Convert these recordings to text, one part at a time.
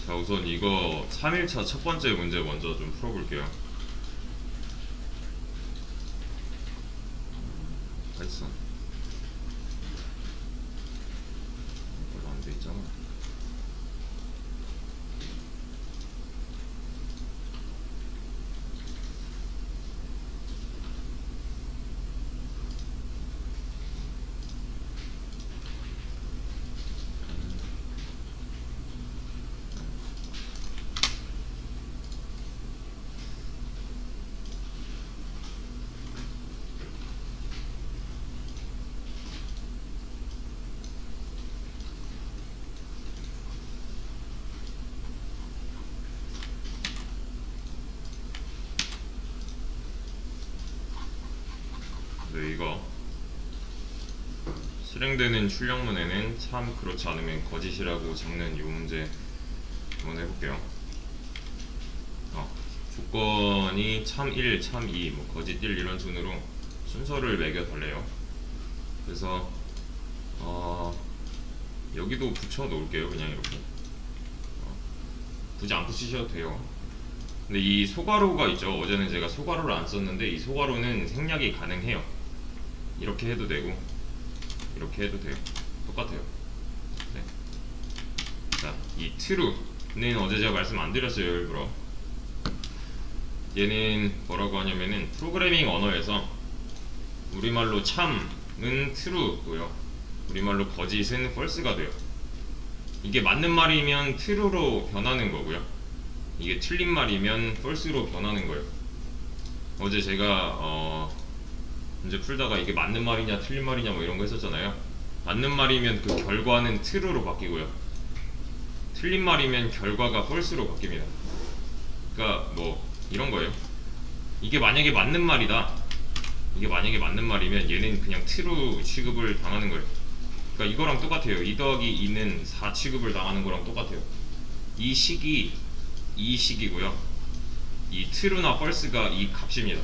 자, 우선 이거 3일차 첫 번째 문제 먼저 좀 풀어볼게요. 다 있어. 별로 안 돼 있잖아. 네, 이거 실행되는 출력문에는 참 그렇지 않으면 거짓이라고 적는 이 문제 한번 해볼게요. 조건이 참 1, 참 2, 뭐 거짓 1 이런 순으로 순서를 매겨 달래요. 그래서 여기도 붙여 놓을게요. 그냥 이렇게 굳이 안 붙이셔도 돼요. 근데 이 소괄호가 있죠. 어제는 제가 소괄호를 안 썼는데 이 소괄호는 생략이 가능해요. 이렇게 해도 되고 이렇게 해도 돼요. 똑같아요. 네. 자, 이 true는 어제 제가 말씀 안 드렸어요. 일부러. 얘는 뭐라고 하냐면은 프로그래밍 언어에서 우리말로 참은 true고요. 우리말로 거짓은 false가 돼요. 이게 맞는 말이면 true로 변하는 거고요. 이게 틀린 말이면 false로 변하는 거예요. 어제 제가 문제 풀다가 이게 맞는 말이냐 틀린 말이냐 뭐 이런 거 했었잖아요. 맞는 말이면 그 결과는 true로 바뀌고요. 틀린 말이면 결과가 false로 바뀝니다. 그러니까 뭐 이런 거예요. 이게 만약에 맞는 말이다. 이게 만약에 맞는 말이면 얘는 그냥 true 취급을 당하는 거예요. 그러니까 이거랑 똑같아요. 2 더하기 2는 4 취급을 당하는 거랑 똑같아요. 이 식이 이 식이고요. 이 true나 false가 이 값입니다.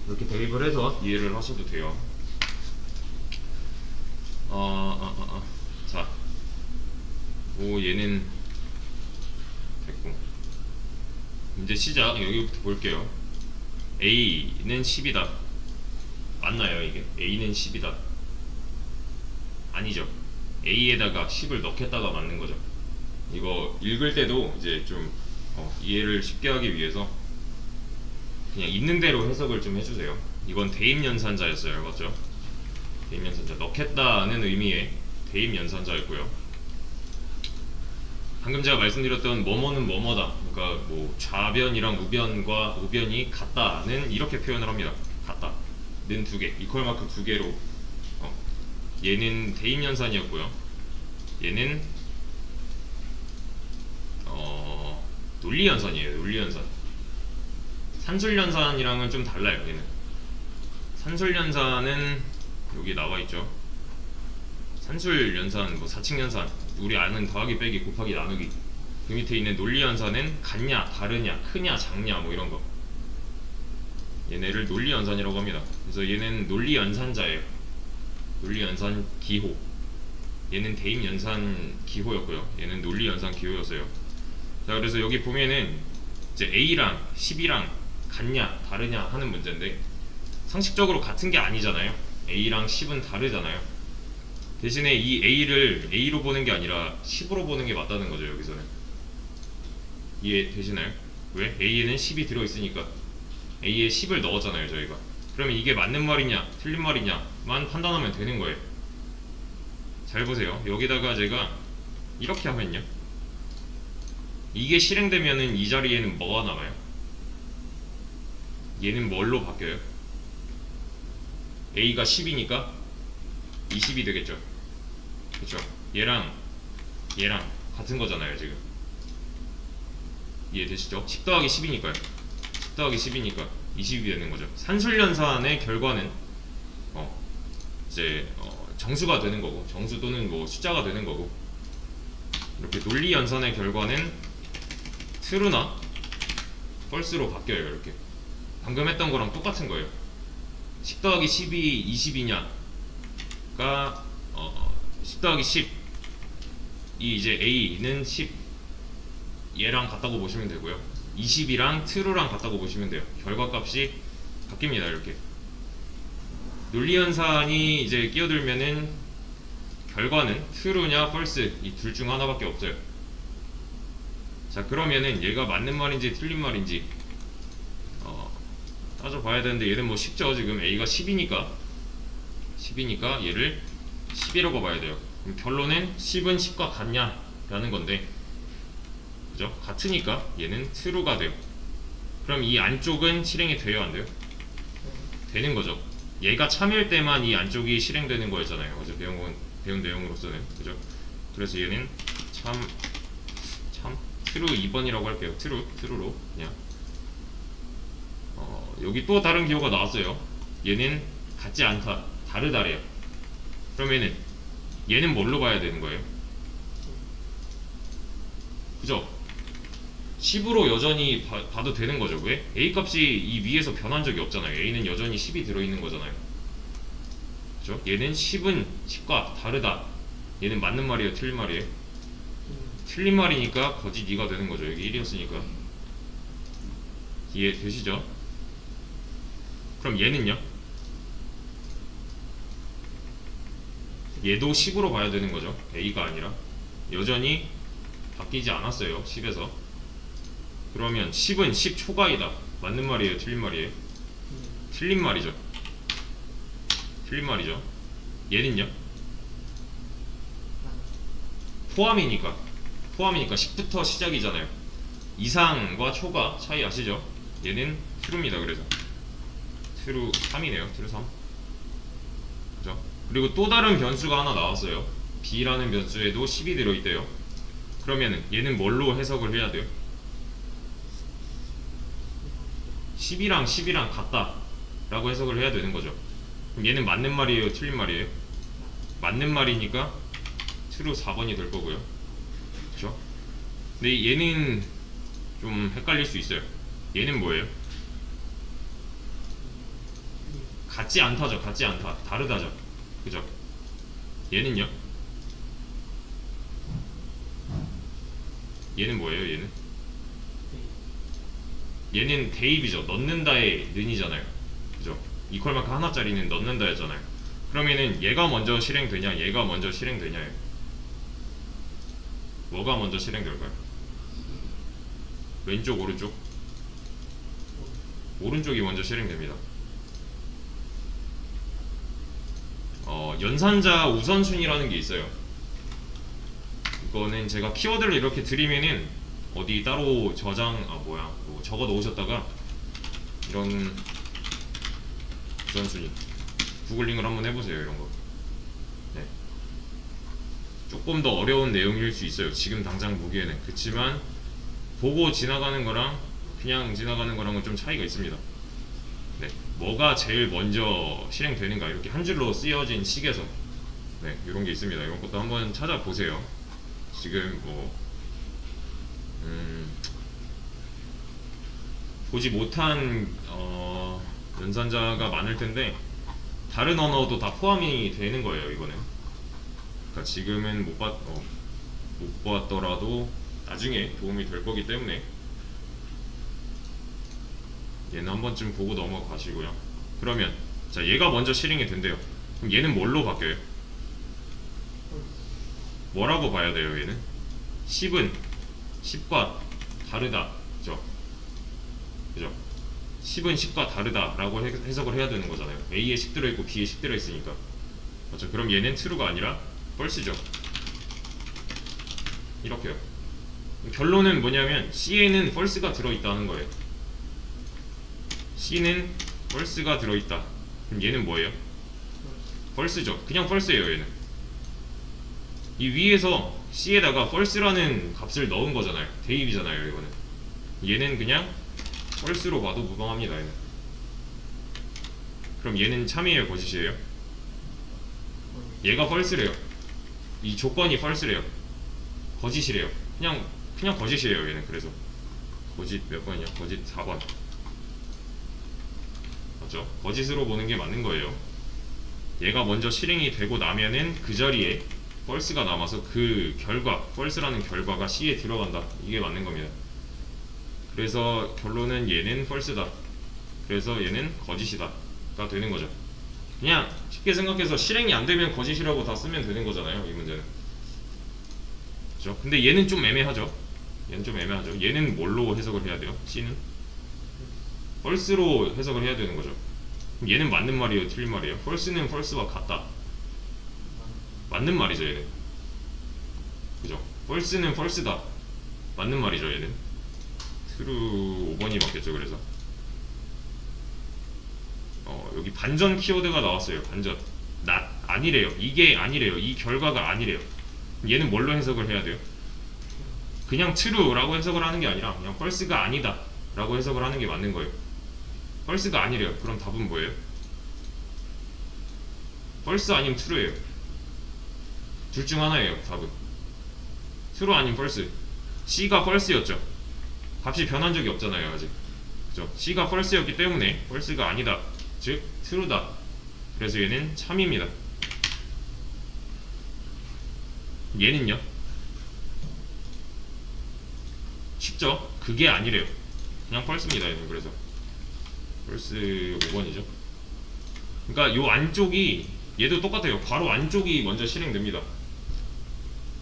이렇게 대입을 해서 이해를 하셔도 돼요. 자, 오 얘는 됐고 이제 시작. 여기부터 볼게요. A는 10이다. 맞나요 이게? A는 10이다. 아니죠. A에다가 10을 넣겠다가 맞는 거죠. 이거 읽을 때도 이제 좀 이해를 쉽게 하기 위해서 그냥 있는 대로 해석을 좀 해주세요. 이건 대입연산자였어요. 맞죠? 대입연산자. 넣겠다는 의미의 대입연산자였고요. 방금 제가 말씀드렸던 뭐뭐는 뭐뭐다. 그러니까 뭐 좌변이랑 우변이 같다는 이렇게 표현을 합니다. 같다는 두 개. 이퀄 마크 두 개로 얘는 대입연산이었고요. 얘는 논리연산이에요. 논리연산. 산술연산이랑은 좀 달라요. 얘는 산술연산은 여기 나와있죠. 산술연산, 뭐 사칙연산, 우리 아는 더하기 빼기 곱하기 나누기. 그 밑에 있는 논리연산은 같냐 다르냐 크냐 작냐 뭐 이런거. 얘네를 논리연산이라고 합니다. 그래서 얘는 논리연산자예요. 논리연산 기호. 얘는 대입연산 기호였고요. 얘는 논리연산 기호였어요. 자, 그래서 여기 보면은 이제 A랑 10이랑 같냐 다르냐 하는 문제인데 상식적으로 같은 게 아니잖아요. A랑 10은 다르잖아요. 대신에 이 A를 A로 보는 게 아니라 10으로 보는 게 맞다는 거죠. 여기서는 이해 되시나요? 왜? A에는 10이 들어있으니까 A에 10을 넣었잖아요 저희가. 그러면 이게 맞는 말이냐 틀린 말이냐만 판단하면 되는 거예요. 잘 보세요. 여기다가 제가 이렇게 하면요, 이게 실행되면은 이 자리에는 뭐가 남아요? 얘는 뭘로 바뀌어요? A가 10이니까 20이 되겠죠. 그쵸? 얘랑 같은 거잖아요 지금. 이해되시죠? 10 더하기 10이니까요 10 더하기 10이니까 20이 되는 거죠. 산술연산의 결과는 이제 정수가 되는 거고, 정수 또는 뭐 숫자가 되는 거고, 이렇게 논리연산의 결과는 true나 false로 바뀌어요. 이렇게 방금 했던 거랑 똑같은 거예요. 10 더하기 10이 20이냐가 10 더하기 10이 이제 A는 10, 얘랑 같다고 보시면 되고요. 20이랑 true랑 같다고 보시면 돼요. 결과값이 바뀝니다. 이렇게 논리연산이 이제 끼어들면은 결과는 true냐 false 이 둘 중 하나밖에 없어요. 자, 그러면은 얘가 맞는 말인지 틀린 말인지 따져봐야 되는데, 얘는 뭐 쉽죠. 지금 a가 10이니까 얘를 10이라고 봐야 돼요. 그럼 결론은 10은 10과 같냐 라는 건데, 그죠? 같으니까 얘는 true가 돼요. 그럼 이 안쪽은 실행이 돼요, 안 돼요? 되는 거죠. 얘가 참일 때만 이 안쪽이 실행되는 거였잖아요. 어제 배운 내용으로서는, 그죠? 그래서 얘는 참 true 2번이라고 할게요. true로 그냥. 여기 또 다른 기호가 나왔어요. 얘는 같지 않다, 다르다래요. 그러면은 얘는 뭘로 봐야 되는 거예요? 그죠? 10으로 여전히 봐도 되는 거죠. 왜? a 값이 이 위에서 변한 적이 없잖아요. a는 여전히 10이 들어있는 거잖아요. 그죠? 얘는 10은 10과 다르다. 얘는 맞는 말이에요, 틀린 말이에요? 틀린 말이니까 거짓 2가 되는 거죠. 여기 1이었으니까. 이해되시죠? 그럼 얘는요? 얘도 10으로 봐야 되는 거죠. a가 아니라. 여전히 바뀌지 않았어요, 10에서. 그러면 10은 10 초과이다. 맞는 말이에요, 틀린 말이에요? 틀린 말이죠. 틀린 말이죠. 얘는요? 포함이니까 10부터 시작이잖아요. 이상과 초과 차이 아시죠? 얘는 true입니다. 그래서 true 3이네요. true 3. 그죠? 그리고 또 다른 변수가 하나 나왔어요. b라는 변수에도 10이 들어있대요. 그러면은 얘는 뭘로 해석을 해야 돼요? 10이랑 같다 라고 해석을 해야 되는 거죠. 그럼 얘는 맞는 말이에요, 틀린 말이에요? 맞는 말이니까 true 4번이 될 거고요. 그쵸? 근데 얘는 좀 헷갈릴 수 있어요. 얘는 뭐예요? 같지 않다죠. 같지 않다, 다르다죠. 그죠? 얘는요? 얘는 뭐예요? 얘는 대입이죠. 넣는다의 는이잖아요. 그죠? 이퀄 마크 하나짜리는 넣는다였잖아요. 그러면은 얘가 먼저 실행되냐, 얘가 먼저 실행되냐예요. 뭐가 먼저 실행될까요? 왼쪽, 오른쪽? 오른쪽이 먼저 실행됩니다. 연산자 우선순위라는 게 있어요. 이거는 제가 키워드를 이렇게 드리면은 어디 따로 뭐 적어 놓으셨다가 이런 우선순위 구글링을 한번 해보세요. 이런 거. 네. 조금 더 어려운 내용일 수 있어요, 지금 당장 보기에는. 그치만 보고 지나가는 거랑 그냥 지나가는 거랑은 좀 차이가 있습니다. 네. 뭐가 제일 먼저 실행되는가, 이렇게 한 줄로 쓰여진 식에서 이런 게 있습니다. 이런 것도 한번 찾아보세요. 지금 보지 못한 연산자가 많을 텐데 다른 언어도 다 포함이 되는 거예요, 이거는. 그러니까 지금은 못 봤더라도 나중에 도움이 될 거기 때문에 얘는 한 번쯤 보고 넘어가시고요. 그러면 자, 얘가 먼저 실행이 된대요. 그럼 얘는 뭘로 바뀌어요? 뭐라고 봐야 돼요? 얘는 10은 10과 다르다, 그죠? 10은 10과 다르다 라고 해석을 해야 되는 거잖아요. A에 10 들어있고 B에 10 들어있으니까. 맞죠? 그럼 얘는 true가 아니라 false죠. 이렇게요. 결론은 뭐냐면 C에는 false가 들어있다는 거예요. C는 false가 들어있다. 그럼 얘는 뭐예요? false죠. 그냥 false예요. 얘는 이 위에서 C에다가 false라는 값을 넣은 거잖아요. 대입이잖아요. 이거는 얘는 그냥 false로 봐도 무방합니다. 얘는. 그럼 얘는 참이에요, 거짓이에요? 얘가 false래요. 이 조건이 false래요. 거짓이래요. 그냥 거짓이에요. 얘는. 그래서 거짓 몇 번이냐? 거짓 4번. 맞죠? 거짓으로 보는 게 맞는 거예요. 얘가 먼저 실행이 되고 나면은 그 자리에 false가 남아서 그 결과, false라는 결과가 C에 들어간다. 이게 맞는 겁니다. 그래서 결론은 얘는 false다. 그래서 얘는 거짓이다가 되는 거죠. 그냥 쉽게 생각해서 실행이 안 되면 거짓이라고 다 쓰면 되는 거잖아요. 이 문제는. 그렇죠? 근데 얘는 좀 애매하죠. 얘는 좀 애매하죠. 얘는 뭘로 해석을 해야 돼요? C는 false로 해석을 해야 되는 거죠. 그럼 얘는 맞는 말이에요, 틀린 말이에요? false는 false와 같다. 맞는 말이죠, 얘는. 그죠? false는 false다. 맞는 말이죠, 얘는. true 5번이 맞겠죠, 그래서. 여기 반전 키워드가 나왔어요. 반전. not 아니래요. 이게 아니래요. 이 결과가 아니래요. 얘는 뭘로 해석을 해야 돼요? 그냥 true라고 해석을 하는 게 아니라 그냥 false가 아니다 라고 해석을 하는 게 맞는 거예요. false가 아니래요. 그럼 답은 뭐예요? false 아니면 true예요. 둘 중 하나예요. 답은 true 아니면 false. C가 false였죠. 값이 변한 적이 없잖아요, 아직. 그죠? C가 false였기 때문에 false가 아니다, 즉 true다. 그래서 얘는 참입니다. 얘는요? 쉽죠? 그게 아니래요. 그냥 false입니다, 얘는. 그래서 false 5번이죠. 그러니까 요 안쪽이 얘도 똑같아요. 괄호 안쪽이 먼저 실행됩니다.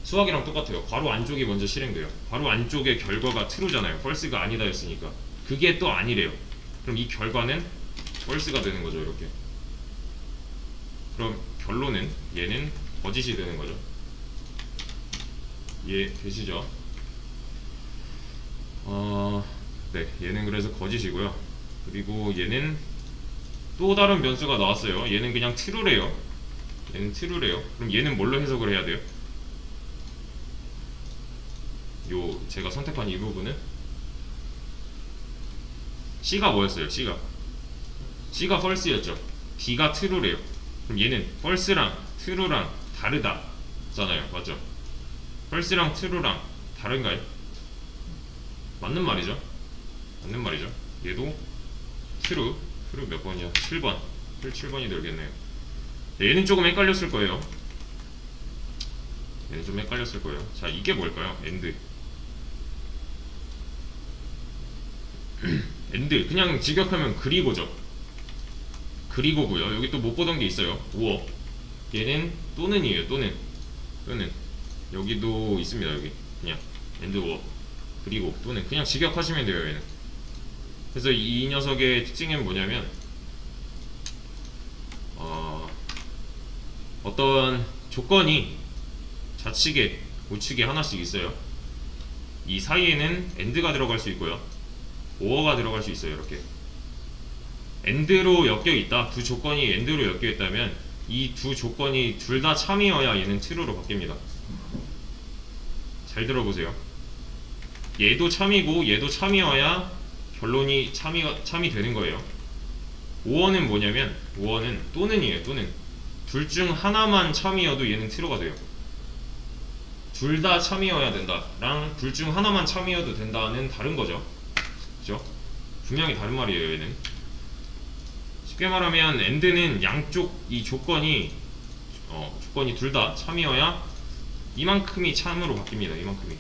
수학이랑 똑같아요. 괄호 안쪽이 먼저 실행돼요. 괄호 안쪽의 결과가 true잖아요. false가 아니다 했으니까. 그게 또 아니래요. 그럼 이 결과는 false가 되는 거죠, 이렇게. 그럼 결론은 얘는 거짓이 되는 거죠. 이해되시죠? 네, 얘는 그래서 거짓이고요. 그리고 얘는 또 다른 변수가 나왔어요. 얘는 그냥 true래요. 얘는 true래요. 그럼 얘는 뭘로 해석을 해야 돼요? 요 제가 선택한 이 부분은 C가 뭐였어요? C가 false였죠. B가 true래요. 그럼 얘는 false랑 true랑 다르다 잖아요. 맞죠? false랑 true랑 다른가요? 맞는 말이죠. 맞는 말이죠. 얘도 true 몇 번이야? 7번. 7번이 되겠네요. 얘는 조금 헷갈렸을 거예요. 얘는 좀 헷갈렸을 거예요. 자, 이게 뭘까요? and. and 그냥 직역하면 그리고죠. 그리고고요. 여기 또 못 보던 게 있어요. or. 얘는 또는이에요. 또는 여기도 있습니다. 여기 그냥 and or 그리고 또는 그냥 직역하시면 돼요. 얘는. 그래서 이 녀석의 특징은 뭐냐면 어떤 조건이 좌측에 우측에 하나씩 있어요. 이 사이에는 and가 들어갈 수 있고요, or가 들어갈 수 있어요. 이렇게 and로 엮여 있다. 두 조건이 and로 엮여 있다면 이 두 조건이 둘 다 참이어야 얘는 true로 바뀝니다. 잘 들어보세요. 얘도 참이고 얘도 참이어야 결론이 참이 되는 거예요. or는 뭐냐면 or는 또는이에요. 또는 둘 중 하나만 참이어도 얘는 true가 돼요. 둘 다 참이어야 된다랑 둘 중 하나만 참이어도 된다는 다른 거죠. 그죠? 분명히 다른 말이에요. 얘는 쉽게 말하면 and는 양쪽 이 조건이 둘 다 참이어야 이만큼이 참으로 바뀝니다. 이만큼이.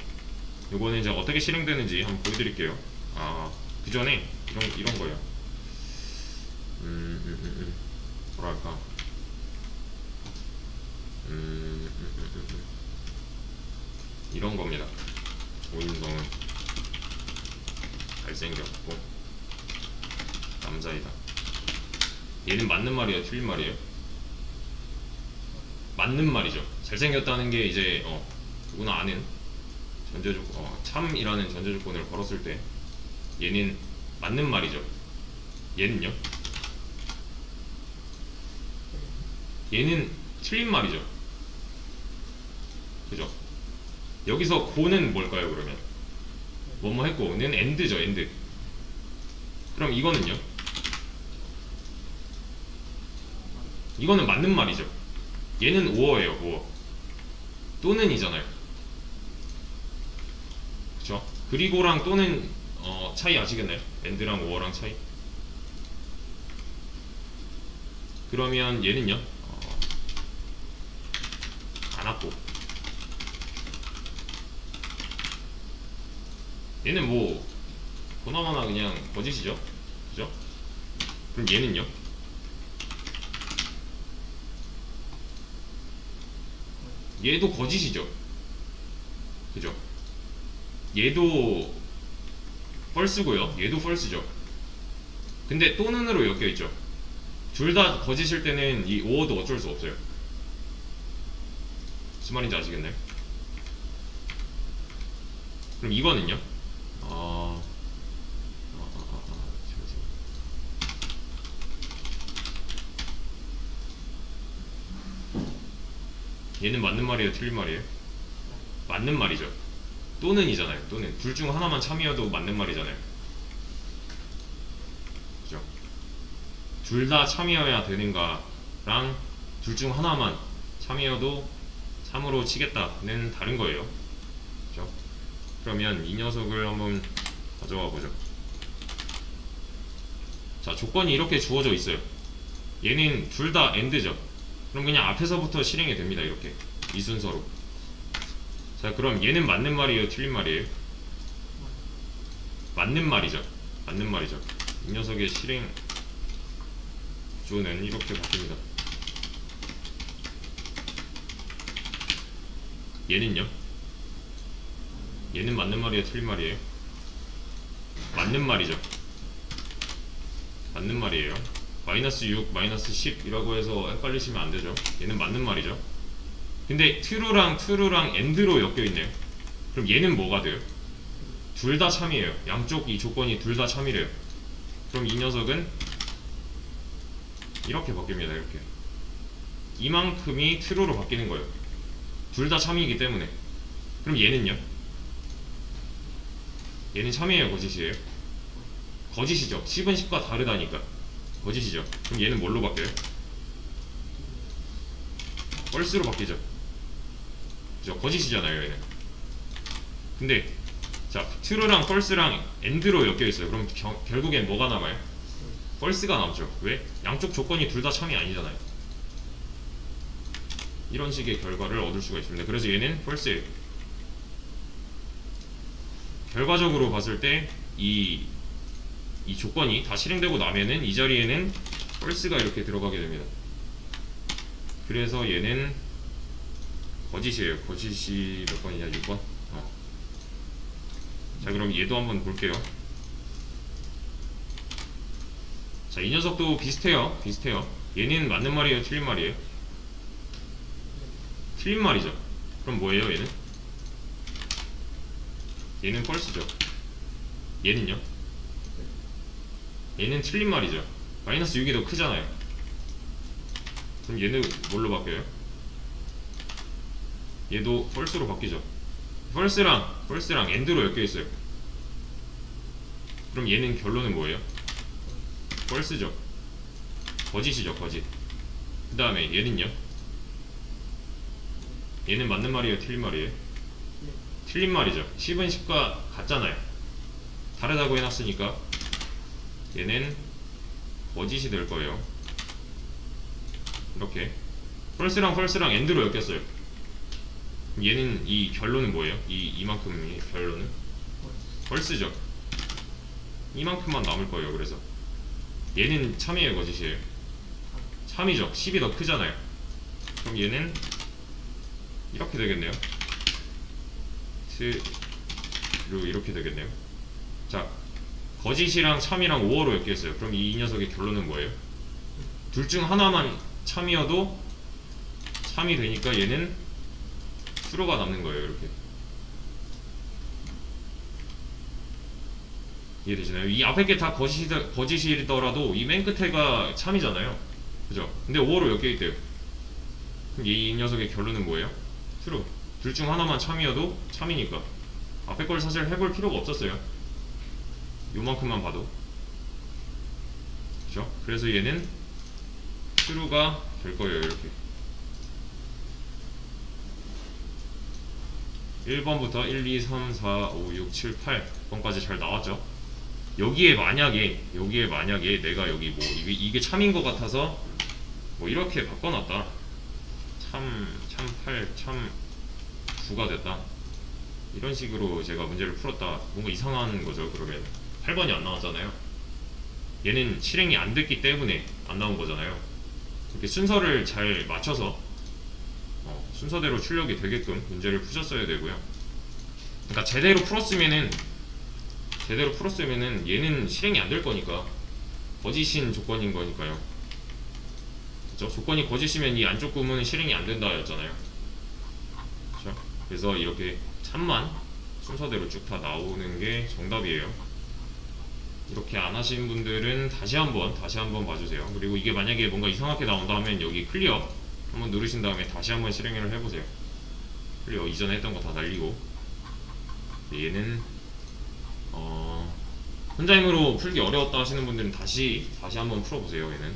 요거는 이제 어떻게 실행되는지 한번 보여드릴게요. 그 전에 이런 거예요. 뭐랄까. 이런 겁니다. 오인성은 잘생겼고 남자이다. 얘는 맞는 말이에요, 틀린 말이에요? 맞는 말이죠. 잘생겼다는 게 이제 누구나 아는 전제조건, 참이라는 전제조건을 걸었을 때 얘는 맞는 말이죠. 얘는요? 얘는 틀린 말이죠. 그죠? 여기서 고는 뭘까요, 그러면? 뭐뭐 했고는 and죠, and. 그럼 이거는요? 이거는 맞는 말이죠. 얘는 or예요, or. 또는이잖아요. 그쵸? 그리고랑 또는 차이 아시겠나요? and랑 or랑 차이? 그러면 얘는요? 안 왔고 얘는 뭐 보나마나 그냥 거짓이죠. 그죠? 그럼 얘는요? 얘도 거짓이죠. 그죠? 얘도 펄스고요. 얘도 펄스죠. 근데 또는으로 엮여있죠. 둘 다 거짓일 때는 이 오어도 어쩔 수 없어요. 무슨 말인지 아시겠나요? 그럼 이거는요? 얘는 맞는 말이에요? 틀린 말이에요? 맞는 말이죠. 또는이잖아요. 또는 둘 중 하나만 참이어도 맞는 말이잖아요. 그죠? 둘 다 참이어야 되는가랑 둘 중 하나만 참이어도 참으로 치겠다는 다른 거예요. 그죠? 그러면 이 녀석을 한번 가져와 보죠. 자, 조건이 이렇게 주어져 있어요. 얘는 둘 다 AND죠. 그럼 그냥 앞에서부터 실행이 됩니다. 이렇게 이 순서로. 자, 그럼 얘는 맞는 말이에요? 틀린 말이에요? 맞는 말이죠. 맞는 말이죠. 이 녀석의 실행 구조는 이렇게 바뀝니다. 얘는요? 얘는 맞는 말이에요? 틀린 말이에요? 맞는 말이죠. 맞는 말이에요. 마이너스 6, 마이너스 10이라고 해서 헷갈리시면 안 되죠. 얘는 맞는 말이죠. 근데 true랑 and로 엮여있네요. 그럼 얘는 뭐가 돼요? 둘 다 참이에요. 양쪽 이 조건이 둘 다 참이래요. 그럼 이 녀석은 이렇게 바뀝니다. 이렇게 이만큼이 true로 바뀌는 거예요. 둘 다 참이기 때문에. 그럼 얘는요? 얘는 참이에요? 거짓이에요? 거짓이죠. 10은 10과 다르다니까 거짓이죠. 그럼 얘는 뭘로 바뀌어요? 펄스로 바뀌죠. 그죠? 거짓이잖아요 얘는. 근데 자, true랑 false랑 and로 엮여있어요. 그럼 결국엔 뭐가 남아요? false가 남죠. 왜? 양쪽 조건이 둘 다 참이 아니잖아요. 이런 식의 결과를 얻을 수가 있습니다. 그래서 얘는 false예요. 결과적으로 봤을 때 이 조건이 다 실행되고 나면은 이 자리에는 false가 이렇게 들어가게 됩니다. 그래서 얘는 거짓이에요. 거짓이 몇 번이냐? 6번? 자, 그럼 얘도 한번 볼게요. 자, 이 녀석도 비슷해요. 얘는 맞는 말이에요? 틀린 말이에요? 틀린 말이죠. 그럼 뭐예요 얘는? 얘는 false죠. 얘는요? 얘는 틀린 말이죠. 마이너스 6이 더 크잖아요. 그럼 얘는 뭘로 바뀌어요? 얘도 false로 바뀌죠. false랑 and로 엮여있어요. 그럼 얘는 결론은 뭐예요? false죠. 거짓이죠. 거짓. 그 다음에 얘는요? 얘는 맞는 말이에요? 틀린 말이에요? 틀린 말이죠. 10은 10과 같잖아요. 다르다고 해놨으니까 얘는 거짓이 될 거예요. 이렇게 false랑 and로 엮였어요. 그럼 얘는 이 결론은 뭐예요? 이만큼의 결론은 false죠. 이만큼만 남을 거예요. 그래서 얘는 참이에요? 거짓이에요? 참이죠. 10이 더 크잖아요. 그럼 얘는 이렇게 되겠네요. 트루 이렇게 되겠네요. 자, 거짓이랑 참이랑 5어로 엮여있어요. 그럼 이 녀석의 결론은 뭐예요? 둘 중 하나만 참이어도 참이 되니까 얘는 true가 남는 거예요. 이렇게 이해되시나요? 이 앞에 게 다 거짓이더라도 이 맨 끝에가 참이잖아요. 그죠? 근데 5어로 엮여있대요. 그럼 이 녀석의 결론은 뭐예요? true. 둘 중 하나만 참이어도 참이니까 앞에 걸 사실 해볼 필요가 없었어요. 요만큼만 봐도. 그죠? 그래서 얘는 true가 될 거예요. 이렇게 1번부터 1, 2, 3, 4, 5, 6, 7, 8번까지 잘 나왔죠? 여기에 만약에 내가 여기 뭐 이게 참인 것 같아서 뭐 이렇게 바꿔놨다. 참 8, 참 9가 됐다. 이런 식으로 제가 문제를 풀었다. 뭔가 이상한 거죠. 그러면 8번이 안 나왔잖아요. 얘는 실행이 안 됐기 때문에 안 나온 거잖아요. 이렇게 순서를 잘 맞춰서 순서대로 출력이 되게끔 문제를 푸셨어야 되고요. 그러니까 제대로 풀었으면은 얘는 실행이 안 될 거니까 거짓인 조건인 거니까요. 그죠? 조건이 거짓이면 이 안쪽 구문은 실행이 안 된다 였잖아요. 그죠? 그래서 이렇게 참만 순서대로 쭉 다 나오는 게 정답이에요. 이렇게 안 하신 분들은 다시 한번 봐주세요. 그리고 이게 만약에 뭔가 이상하게 나온다 하면 여기 클리어 한번 누르신 다음에 다시 한번 실행을 해보세요. 클리어 이전에 했던 거 다 날리고. 얘는 혼자 힘으로 풀기 어려웠다 하시는 분들은 다시 한번 풀어보세요. 얘는